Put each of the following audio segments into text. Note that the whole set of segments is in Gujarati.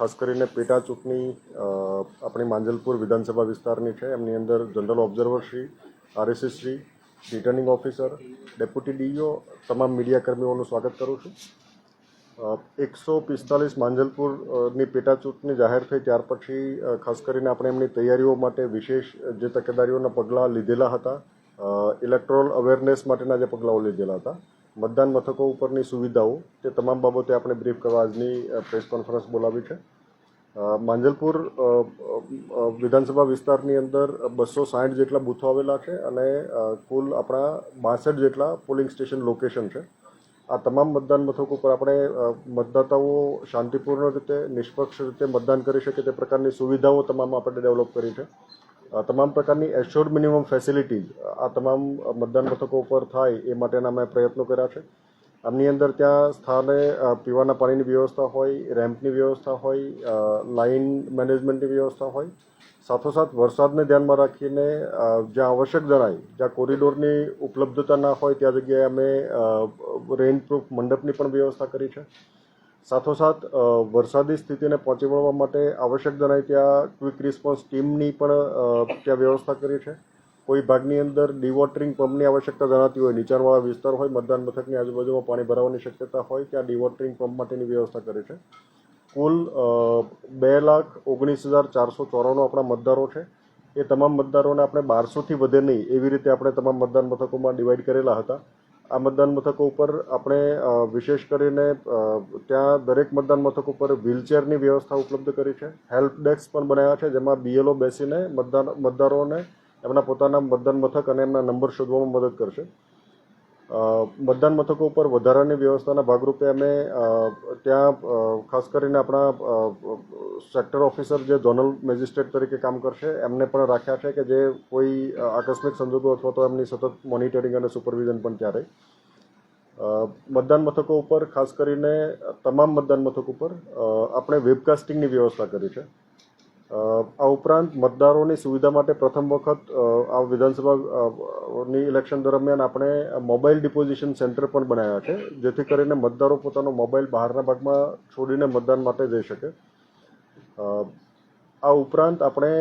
ખાસ કરીને પેટા ચૂંટણી આપણી માંજલપુર વિધાનસભા વિસ્તારની છે. એમની અંદર general observer Shri, RSS Shri, returning officer, deputy DEO, તમામ મીડિયા કર્મીઓનું સ્વાગત કરું છું. 145 માંજલપુરની પેટા ચૂંટણી જાહેર થઈ ત્યાર પછી ખાસ કરીને આપણે એમની તૈયારીઓ માટે વિશેષ જે તકેદારીઓના પગલાં લીધેલા હતા, ઇલેક્ટોરલ અવેરનેસ માટેના જે પગલાઓ લીધેલા હતા, મતદાન મથકો ઉપરની સુવિધાઓ, તે તમામ બાબતે આપણે બ્રીફ કરવા આજની પ્રેસ કોન્ફરન્સ બોલાવી છે. માંજલપુર વિધાનસભા વિસ્તારની અંદર 260 જેટલા બૂથો આવેલા છે અને કુલ આપણા 62 જેટલા પોલિંગ સ્ટેશન લોકેશન છે. આ તમામ મતદાન મથકો પર આપણે મતદાતાઓ શાંતિપૂર્ણ રીતે, નિષ્પક્ષ રીતે મતદાન કરી શકે તે પ્રકારની સુવિધાઓ તમામ આપણે ડેવલપ કરી છે. તમામ પ્રકારની એશ્યોર્ડ મિનિમમ ફેસિલિટીઝ આ તમામ મતદાન મથકો પર થાય એ માટેના અમે પ્રયત્નો કર્યા છે. આમની અંદર ત્યાં સ્થાને પીવાના પાણીની વ્યવસ્થા હોય, રેમ્પની વ્યવસ્થા હોય, લાઇન મેનેજમેન્ટની વ્યવસ્થા હોય, સાથોસાથ વરસાદને ધ્યાનમાં રાખીને જ્યાં આવશ્યક જણાય, જ્યાં કોરિડોરની ઉપલબ્ધતા ના હોય ત્યાં જગ્યાએ અમે રેઇનપ્રૂફ મંડપની પણ વ્યવસ્થા કરી છે. સાથોસાથ વરસાદી સ્થિતિને પહોંચી વળવા માટે આવશ્યક જણાય ત્યાં ક્વિક રિસ્પોન્સ ટીમની પણ ત્યાં વ્યવસ્થા કરી છે. કોઈ ભાગની અંદર ડિવોટરિંગ પંપની આવશ્યકતા જણાતી હોય, નીચાણવાળા વિસ્તાર હોય, મતદાન મથકની આજુબાજુમાં પાણી ભરાવાની શક્યતા હોય, ત્યાં ડિવોટરિંગ પંપ માટેની વ્યવસ્થા કરી છે. કુલ 2,19,494 આપણા મતદારો છે. એ તમામ મતદારોને આપણે 1200થી વધે નહીં એવી રીતે આપણે તમામ મતદાન મથકોમાં ડિવાઈડ કરેલા હતા. આ મતદાન મથકો ઉપર આપણે વિશેષ કરીને ત્યાં દરેક મતદાન મથક ઉપર વ્હીલચેરની વ્યવસ્થા ઉપલબ્ધ કરી છે. હેલ્પ ડેસ્ક પણ બનાવ્યા છે, જેમાં બીએલઓ બેસીને મતદારોને એમના પોતાના મતદાન મથક અને એમના નંબર શોધવામાં મદદ કરશે. મતદાન મથકો ઉપર વધારાની વ્યવસ્થાના ભાગરૂપે અમે ત્યાં ખાસ કરીને આપણા સેક્ટર ઓફિસર જે ઝોનલ મેજિસ્ટ્રેટ તરીકે કામ કરશે એમને પણ રાખ્યા છે કે જે કોઈ આકસ્મિક સંજોગો અથવા તો એમની સતત મોનિટરિંગ અને સુપરવિઝન પણ ત્યાં રહે. મતદાન મથકો ઉપર ખાસ કરીને તમામ મતદાન મથક ઉપર આપણે વેબકાસ્ટિંગની વ્યવસ્થા કરી છે. આ ઉપરાંત મતદારોની સુવિધા માટે પ્રથમ વખત આ વિધાનસભાની ઇલેક્શન દરમિયાન આપણે મોબાઈલ ડિપોઝિશન સેન્ટર પણ બનાવ્યા છે, જેથી કરીને મતદારો પોતાનો મોબાઈલ બહારના ભાગમાં છોડીને મતદાન માટે જઈ શકે. આ ઉપરાંત આપણે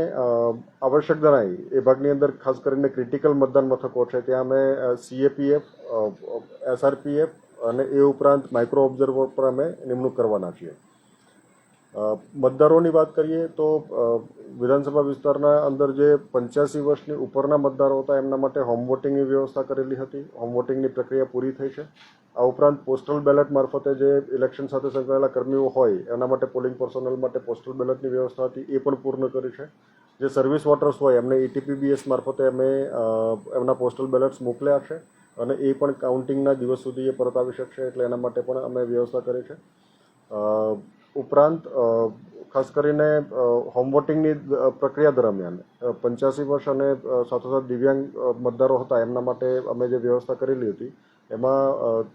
આવશ્યક જણાય એ ભાગની અંદર ખાસ કરીને ક્રિટિકલ મતદાન મથકો છે, ત્યાં અમે સીએપીએફ, એસઆરપીએફ અને એ ઉપરાંત માઇક્રો ઓબ્ઝર્વર પર અમે નિમણૂક કરવાના છીએ. મતદારોની વાત કરીએ તો વિધાનસભા વિસ્તારના અંદર જે 85 વર્ષની ઉપરના મતદારો હતા એમના માટે હોમ વોટિંગની વ્યવસ્થા કરેલી હતી. હોમ વોટિંગની પ્રક્રિયા પૂરી થઈ છે. આ ઉપરાંત પોસ્ટલ બેલેટ મારફતે જે ઇલેક્શન સાથે સંકળાયેલા કર્મીઓ હોય એના માટે પોલિંગ પર્સોનલ માટે પોસ્ટલ બેલેટની વ્યવસ્થા હતી એ પણ પૂર્ણ કરી છે. જે સર્વિસ વોટર્સ હોય એમને ETPBS મારફતે અમે એમના પોસ્ટલ બેલેટ્સ મોકલ્યા છે અને એ પણ કાઉન્ટિંગના દિવસ સુધી એ પરત આવી શકશે, એટલે એના માટે પણ અમે વ્યવસ્થા કરી છે. ઉપરાંત ખાસ કરીને હોમ વોટિંગની પ્રક્રિયા દરમિયાન 85 વર્ષ અને સાથોસાથ દિવ્યાંગ મતદારો હતા એમના માટે અમે જે વ્યવસ્થા કરેલી હતી એમાં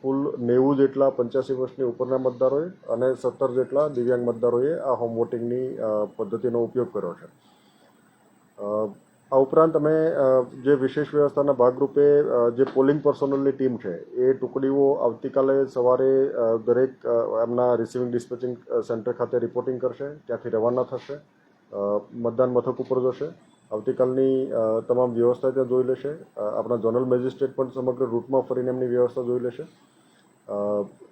કુલ 90 જેટલા 85 વર્ષની ઉપરના મતદારોએ અને 17 જેટલા દિવ્યાંગ મતદારોએ આ હોમ વોટિંગની પદ્ધતિનો ઉપયોગ કર્યો છે. આ ઉપરાંત અમે જે વિશેષ વ્યવસ્થાના ભાગરૂપે જે પોલિંગ પર્સોનલની ટીમ છે એ ટુકડીઓ આવતીકાલે સવારે દરેક એમના રિસીવિંગ ડિસ્પેચિંગ સેન્ટર ખાતે રિપોર્ટિંગ કરશે, ત્યાંથી રવાના થશે, મતદાન મથક ઉપર જશે, આવતીકાલની તમામ વ્યવસ્થા ત્યાં જોઈ લેશે. આપણા ઝોનલ મેજિસ્ટ્રેટ પણ સમગ્ર રૂટમાં ફરીને એમની વ્યવસ્થા જોઈ લેશે.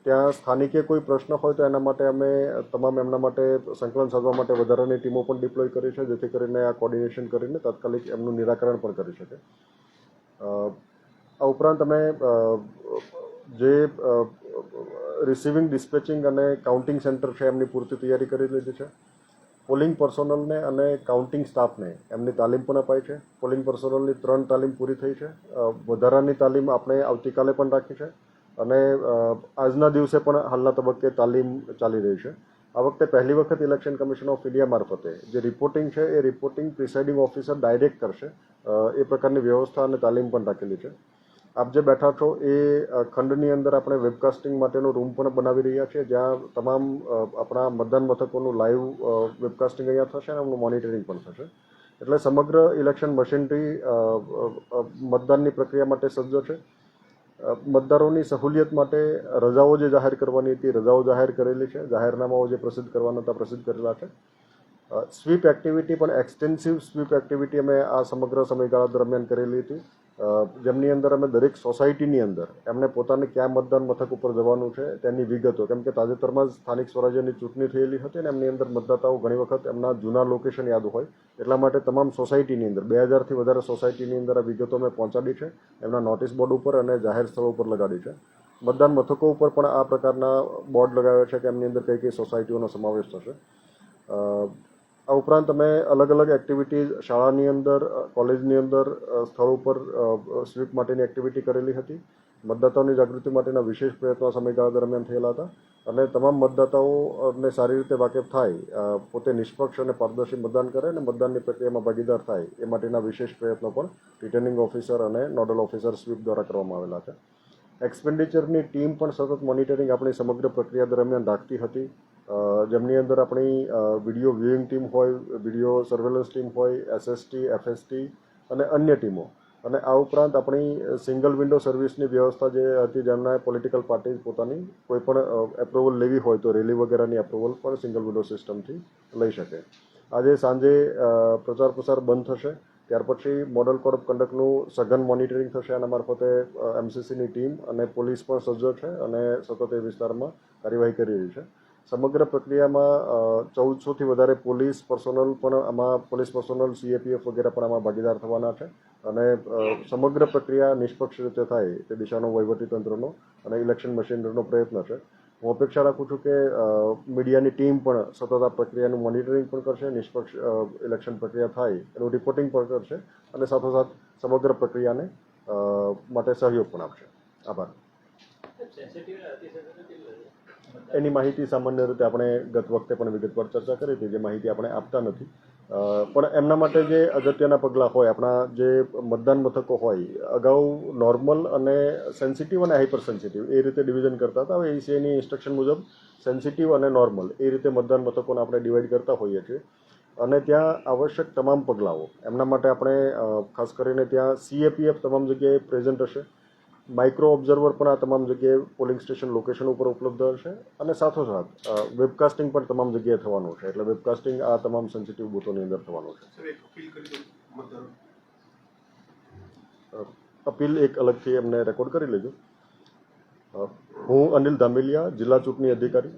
ત્યાં સ્થાનિકે કોઈ પ્રશ્ન હોય તો એના માટે અમે તમામ એમના માટે સંકલન સાધવા માટે વધારાની ટીમો પણ ડિપ્લોય કરી છે, જેથી કરીને આ કોર્ડિનેશન કરીને તાત્કાલિક એમનું નિરાકરણ પણ કરી શકે. આ ઉપરાંત અમે જે રિસીવિંગ, ડિસ્પેચિંગ અને કાઉન્ટિંગ સેન્ટર છે એમની પૂરતી તૈયારી કરી લીધી છે. પોલિંગ પર્સોનલને અને કાઉન્ટિંગ સ્ટાફને એમની તાલીમ પણ અપાઈ છે. પોલિંગ પર્સોનલની 3 તાલીમ પૂરી થઈ છે. વધારાની તાલીમ આપણે આવતીકાલે પણ રાખી છે અને આજના દિવસે પણ હાલના તબક્કે તાલીમ ચાલી રહી છે. આ વખતે પહેલી વખત ઇલેક્શન કમિશન ઓફ ઇન્ડિયા મારફતે જે રિપોર્ટિંગ છે એ રિપોર્ટિંગ પ્રિસાઇડિંગ ઓફિસર ડાયરેક્ટ કરશે, એ પ્રકારની વ્યવસ્થા અને તાલીમ પણ રાખેલી છે. આપ જે બેઠા છો એ ખંડની અંદર આપણે વેબકાસ્ટિંગ માટેનો રૂમ પણ બનાવી રહ્યા છીએ, જ્યાં તમામ આપણા મતદાન મથકોનું લાઈવ વેબકાસ્ટિંગ અહીંયા થશે અને એમનું મોનિટરિંગ પણ થશે. એટલે સમગ્ર ઇલેક્શન મશીનરી મતદાનની પ્રક્રિયા માટે સજ્જ છે. મતદારોની સહુલિયત માટે રજાઓ જે જાહેર કરવાની હતી રજાઓ જાહેર કરેલી છે, જાહેરનામાઓ જે પ્રસિદ્ધ કરવાના હતા પ્રસિદ્ધ કરેલા છે. સ્વીપ એક્ટિવિટી પણ એક્સટેન્સિવ સ્વીપ એક્ટિવિટી અમે આ સમગ્ર સમયગાળા દરમિયાન કરેલી હતી, જેમની અંદર અમે દરેક સોસાયટીની અંદર એમને પોતાને ક્યાં મતદાન મથક ઉપર જવાનું છે તેની વિગતો, કેમ કે તાજેતરમાં જ સ્થાનિક સ્વરાજ્યની ચૂંટણી થયેલી હતી અને એમની અંદર મતદાતાઓ ઘણી વખત એમના જૂના લોકેશન યાદ હોય, એટલા માટે તમામ સોસાયટીની અંદર 2000થી વધારે સોસાયટીની અંદર આ વિગતો અમે પહોંચાડી છે, એમના નોટિસ બોર્ડ ઉપર અને જાહેર સ્થળો ઉપર લગાડી છે. મતદાન મથકો ઉપર પણ આ પ્રકારના બોર્ડ લગાવ્યા છે કે એમની અંદર કઈ કઈ સોસાયટીઓનો સમાવેશ થશે. આ ઉપરાંત અમે અલગ અલગ એક્ટિવિટીઝ શાળાની અંદર, કોલેજની અંદર સ્થળ ઉપર સ્વીપ માટેની એક્ટિવિટી કરેલી હતી. મતદાતાઓની જાગૃતિ માટેના વિશેષ પ્રયત્નો સમયગાળા દરમિયાન થયેલા હતા અને તમામ મતદાતાઓને સારી રીતે વાકેફ થાય, પોતે નિષ્પક્ષ અને પારદર્શી મતદાન કરે અને મતદાનની પ્રક્રિયામાં ભાગીદાર થાય એ માટેના વિશેષ પ્રયત્નો પણ રિટર્નિંગ ઓફિસર અને નોડલ ઓફિસર સ્વીપ દ્વારા કરવામાં આવેલા છે. એક્સપેન્ડિચરની ટીમ પણ સતત મોનિટરિંગ આપણી સમગ્ર પ્રક્રિયા દરમિયાન રાખતી હતી, જેમની અંદર આપણી વિડીયો વ્યુઇંગ ટીમ હોય, વિડીયો સર્વેલન્સ ટીમ હોય, એસએસટી, એફએસટી અને અન્ય ટીમો, અને આ ઉપરાંત આપણી સિંગલ વિન્ડો સર્વિસની વ્યવસ્થા જે હતી, જેમના પોલિટિકલ પાર્ટી પોતાની કોઈ પણ એપ્રુવલ લેવી હોય તો રેલી વગેરેની એપ્રુવલ પણ સિંગલ વિન્ડો સિસ્ટમથી લઈ શકે. આજે સાંજે પ્રચાર પ્રસાર બંધ થશે, ત્યાર પછી મોડલ કોડ ઓફ કન્ડક્ટનું સઘન મોનિટરિંગ થશે. આના મારફતે એમસીસીની ટીમ અને પોલીસ પણ સજ્જ છે અને સતત એ વિસ્તારમાં કાર્યવાહી કરી રહી છે. સમગ્ર પ્રક્રિયામાં 1400થી વધારે પોલીસ પર્સોનલ પણ આમાં, પોલીસ પર્સોનલ, સીએપીએફ વગેરે પણ આમાં ભાગીદાર થવાના છે અને સમગ્ર પ્રક્રિયા નિષ્પક્ષ રીતે થાય તે દિશાનો વહીવટીતંત્રનો અને ઇલેક્શન મશીનરીનો પ્રયત્ન છે. હું અપેક્ષા રાખું છું કે મીડિયાની ટીમ પણ સતત આ પ્રક્રિયાનું મોનિટરિંગ પણ કરશે, નિષ્પક્ષ ઇલેક્શન પ્રક્રિયા થાય એનું રિપોર્ટિંગ પણ કરશે અને સાથોસાથ સમગ્ર પ્રક્રિયાને માટે સહયોગ પણ આપશે. આભાર. એની માહિતી સામાન્ય રીતે આપણે ગત વખતે પણ વિગતવાર ચર્ચા કરી હતી, જે માહિતી આપણે આપતા નથી, પણ એમના માટે જે અગત્યના પગલાં હોય, આપણા જે મતદાન મથકો હોય, અગાઉ નોર્મલ અને સેન્સિટિવ અને હાઇપર સેન્સિટિવ એ રીતે ડિવિઝન કરતા હતા. હવે ઈસીઆઈની ઇન્સ્ટ્રક્શન મુજબ સેન્સિટિવ અને નોર્મલ એ રીતે મતદાન મથકોને આપણે ડિવાઈડ કરતા હોઈએ છીએ અને ત્યાં આવશ્યક તમામ પગલાઓ એમના માટે આપણે ખાસ કરીને ત્યાં સીએપીએફ તમામ જગ્યાએ પ્રેઝન્ટ હશે, માઇક્રો ઓબ્ઝર્વર પણ આ તમામ જગ્યાએ પોલિંગ સ્ટેશન લોકેશન ઉપર ઉપલબ્ધ હશે અને સાથોસાથ વેબકાસ્ટિંગ પણ તમામ જગ્યાએ થવાનું છે. એટલે વેબકાસ્ટિંગ આ તમામ સેન્સિટિવ બૂથોની અંદર થવાનું છે. અપીલ એક અલગથી એમને રેકોર્ડ કરી લેજો. હું અનિલ ધામેલિયા, જિલ્લા ચૂંટણી અધિકારી,